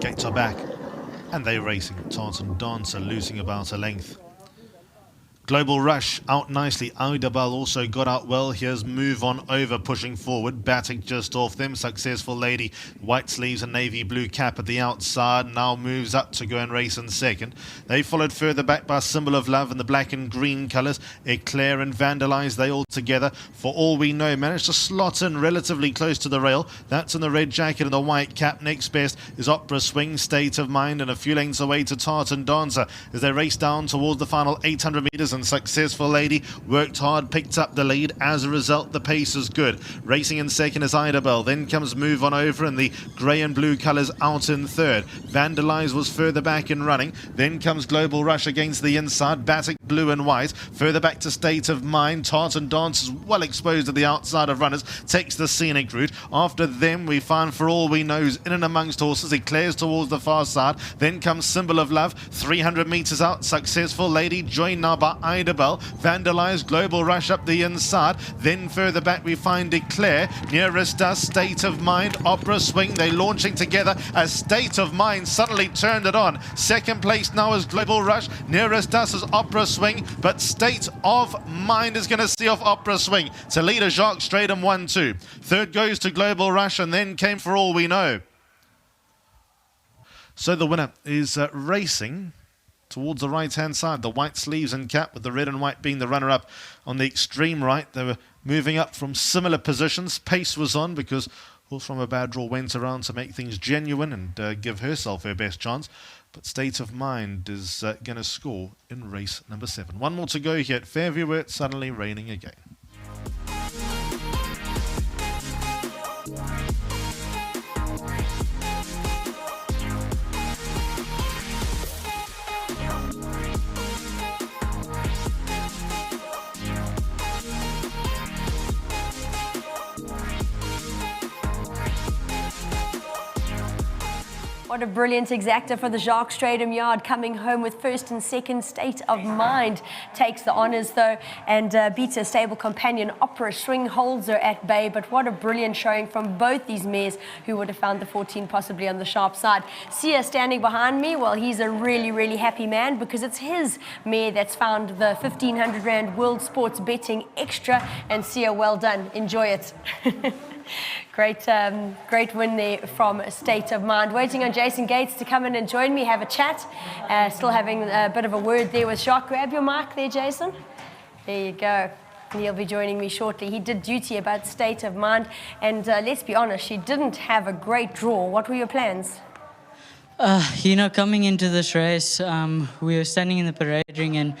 Gates are back, and they're racing. Tartan Dancer losing about a length. Global Rush out nicely. Audabel also got out well. Here's Move On Over pushing forward. Batik just off them. Successful Lady. White sleeves and navy blue cap at the outside. Now moves up to go and race in second. They followed further back by Symbol of Love in the black and green colours. Eclair and Vandalize, they all together. For all we know, managed to slot in relatively close to the rail. That's in the red jacket and the white cap. Next best is Opera Swing, State of Mind, and a few lengths away to Tartan Dancer as they race down towards the final 800 metres. Successful Lady worked hard, picked up the lead. As a result, the pace is good. Racing in second is Audabel. Then comes Move On Over in the grey and blue colours out in third. Vandalize was further back in running. Then comes Global Rush against the inside. Batik blue and white. Further back to State of Mind. Tartan Dance is well exposed at the outside of runners. Takes the scenic route. After them, we find For All We Know in and amongst horses. Eclairs towards the far side. Then comes Symbol of Love. 300 metres out. Successful Lady joined now by Audabel. Vandalize, Global Rush up the inside. Then further back we find Eclair. Nearest us, State of Mind, Opera Swing. They're launching together as State of Mind suddenly turned it on. Second place now is Global Rush. Nearest us is Opera Swing, but State of Mind is going to see off Opera Swing. To leader Jacques Stratum 1-2. Third goes to Global Rush, and then came For All We Know. So the winner is racing towards the right-hand side, the white sleeves and cap, with the red and white being the runner-up on the extreme right. They were moving up from similar positions. Pace was on because Horse From a Bad Draw went around to make things genuine and give herself her best chance. But State of Mind is going to score in race number 7. One more to go here at Fairview, where it's suddenly raining again. What a brilliant exacta for the Jacques Stratum yard, coming home with first and second. State of Mind takes the honours though, and beats her stable companion. Opera Swing holds her at bay, but what a brilliant showing from both these mares, who would have found the 14 possibly on the sharp side. Sia standing behind me, well, he's a really happy man because it's his mare that's found the 1,500 Rand World Sports Betting Extra, and Sia, well done, enjoy it. Great win there from State of Mind. Waiting on Jason Gates to come in and join me, have a chat. Still having a bit of a word there with Jacques. Grab your mic there, Jason. There you go. And he'll be joining me shortly. He did duty about State of Mind. And let's be honest, she didn't have a great draw. What were your plans? Coming into this race, we were standing in the parade ring, and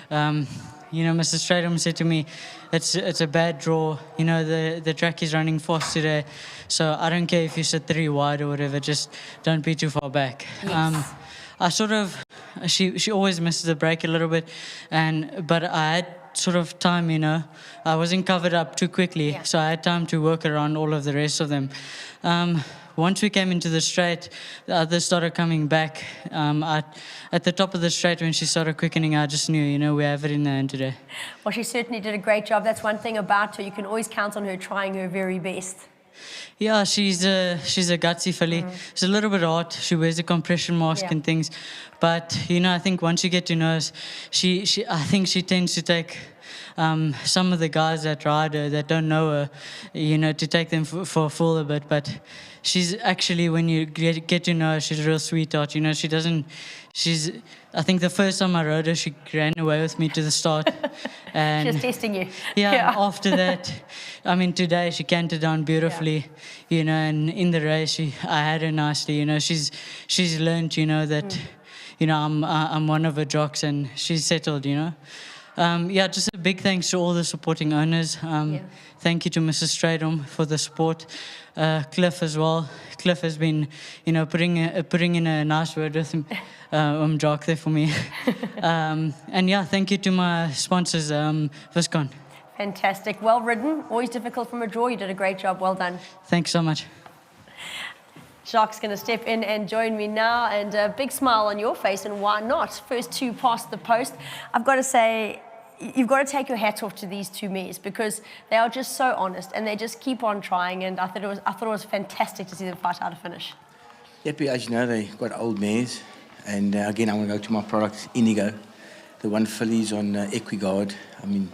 Mr. Stratum said to me, it's a bad draw. The track is running fast today, so I don't care if you sit 3 wide or whatever, just don't be too far back. Yes. She always misses the break a little bit, but I had sort of time, I wasn't covered up too quickly, so I had time to work around all of the rest of them. Once we came into the straight, the others started coming back. At the top of the straight, when she started quickening, I just knew, we have it in the end today. Well, she certainly did a great job. That's one thing about her. You can always count on her trying her very best. Yeah, she's a gutsy filly. She's a little bit hot. She wears a compression mask and things. But, I think once you get to know her, I think she tends to take some of the guys that ride her, that don't know her, to take them for a fool a bit. But she's actually, when you get to know her, she's a real sweetheart. I think the first time I rode her, she ran away with me to the start. And she was testing you. Yeah, after that, today she canted down beautifully, and in the race, I had her nicely. She's learned, that, I'm one of her jocks, and she's settled, just a big thanks to all the supporting owners. Thank you to Mrs. Stratum for the support. Cliff as well. Cliff has been, putting in a nice word with him. Jock there for me. Thank you to my sponsors, Viscon. Fantastic. Well ridden. Always difficult from a draw. You did a great job. Well done. Thanks so much. Jacques going to step in and join me now, and a big smile on your face, and why not? First 2 past the post. I've got to say, you've got to take your hat off to these 2 mares because they are just so honest and they just keep on trying, and I thought it was fantastic to see them fight out a finish. Yep, as you know, they've got old mares. And again, I'm going to go to my product, Indigo. The one filly's on Equiguard. I mean,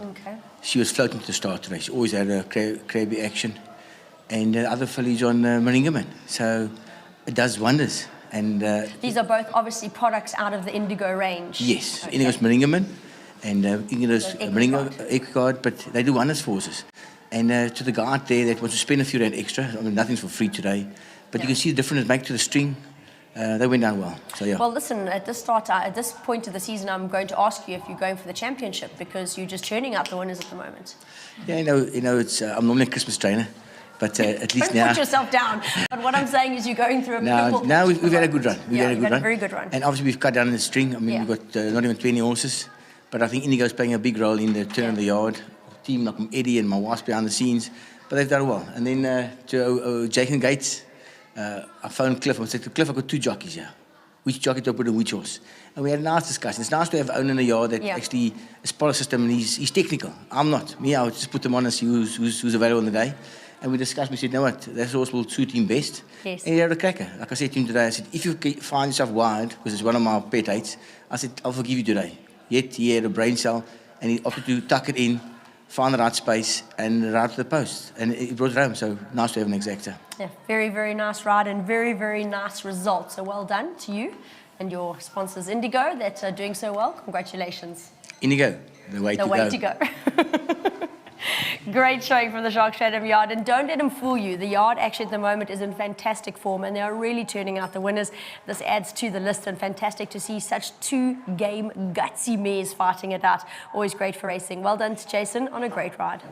she was floating to the start today. She always had a crabby action. And the other filly's on Meringaman. So it does wonders. And these are both obviously products out of the Indigo range. yes, Indigo's Meringaman and Indigo's Equiguard, but they do wonders for us. And to the guard there that wants to spend a few rand extra, I mean, nothing's for free today, but you can see the difference it makes to the string. They went down well. So yeah. Well, listen, at this point of the season, I'm going to ask you if you're going for the championship because you're just churning out the winners at the moment. Yeah, you know, it's I'm normally a Christmas trainer. But at least Don't now... put yourself down. But what I'm saying is you're going through a Now we've had a good run. We've had a very good run. And obviously we've cut down the string. I mean, we've got not even 20 horses. But I think Indigo's playing a big role in the turn of the yard. Team like Eddie and my wife's behind the scenes. But they've done well. And then to Jake and Gates, I phoned Cliff. I said, Cliff, I've got 2 jockeys here. Which jockey to put in which horse? And we had a nice discussion. It's nice to have owner in the yard that actually is part of the system and he's technical. I'm not. Me, I would just put them on and see who's available on the day. And we discussed, we said, you know what, that horse will suit him best. Yes. And he had a cracker. Like I said to him today, I said, if you find yourself wide, because it's one of my pet hates, I said, I'll forgive you today. Yet he had a brain cell, and he opted to tuck it in, find the right space, and ride to the post. And he brought it home, so nice to have an exactor. Yeah, very, very nice ride and very, very nice result. So well done to you and your sponsors Indigo that are doing so well. Congratulations. Indigo, the way to go. Great showing from the Jacques Strydom yard, and don't let them fool you. The yard actually at the moment is in fantastic form and they are really turning out the winners. This adds to the list and fantastic to see such 2 game gutsy mares fighting it out. Always great for racing. Well done to Jason on a great ride.